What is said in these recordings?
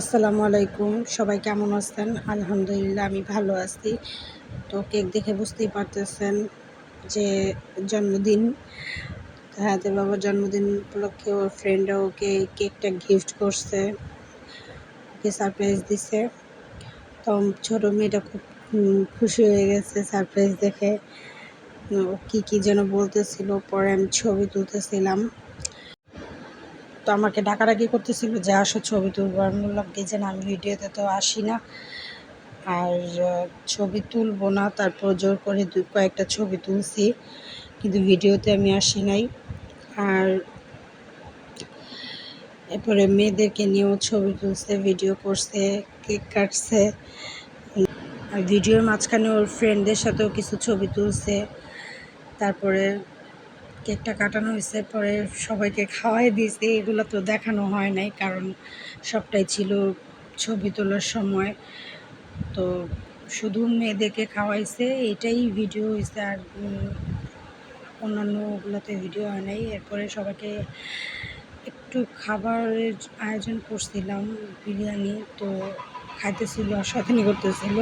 আসসালামু আলাইকুম। সবাই কেমন আছেন? আলহামদুলিল্লাহ আমি ভালো আছি। তো কেক দেখে বুঝতেই পারতেছেন যে জন্মদিন। হায়াতের বাবার জন্মদিন উপলক্ষে ওর ফ্রেন্ডরা ওকে কেকটা গিফট করছে, ওকে সারপ্রাইজ দিছে। তো ছোট মেয়েটা খুব খুশি হয়ে গেছে সারপ্রাইজ দেখে। ও কী যেন বলতেছিল, পরে আমি ছবি তুলতেছিলাম। তো আমাকে ডাকাডাকি করতেছিল যে আসো ছবি তুলবো। আমি বললাম কি যে না, আমি ভিডিওতে তো আসি না, আর ছবি তুলবো না। তারপর জোর করে কয়েকটা ছবি তুলছি, কিন্তু ভিডিওতে আমি আসি নাই। আর এরপরে মেয়েদেরকে নিয়েও ছবি তুলছে, ভিডিও করছে, কেক কাটছে। আর ভিডিওর মাঝখানে ওর ফ্রেন্ডদের সাথেও কিছু ছবি তুলছে। তারপরে কেকটা কাটানো হয়েছে, পরে সবাইকে খাওয়াই দিয়েছে। এগুলো তো দেখানো হয় নাই, কারণ সবটাই ছিল ছবি তোলার সময়। তো শুধু মেয়েদেরকে খাওয়াইছে, এটাই ভিডিও হয়েছে। আর অন্যান্যগুলোতে ভিডিও হয় নাই। এরপরে সবাইকে একটু খাবারের আয়োজন করছিলাম, বিরিয়ানি। তো খাইতেছিল আর শয়তানি করতেছিল।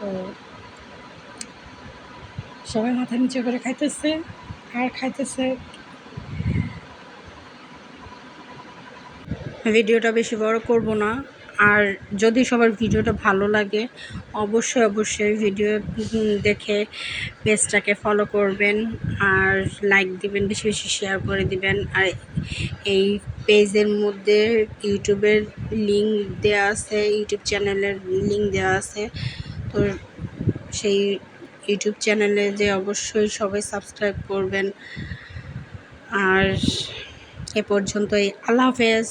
তো সবাই মাথা নিচে করে খাইতেছে আর খাইতেছে। ভিডিওটা বেশি বড় করব না। আর যদি সবার ভিডিওটা ভালো লাগে, অবশ্যই ভিডিও দেখে পেজটাকে ফলো করবেন, আর লাইক দিবেন, বেশি বেশি শেয়ার করে দিবেন। আর এই পেজের মধ্যে ইউটিউবের লিঙ্ক দেওয়া আছে, ইউটিউব চ্যানেলের লিঙ্ক দেওয়া আছে। তো সেই ইউটিউব চ্যানেলে যে অবশ্যই সবাই সাবস্ক্রাইব করবেন। আর এ পর্যন্তই, আল্লাহ হাফেজ।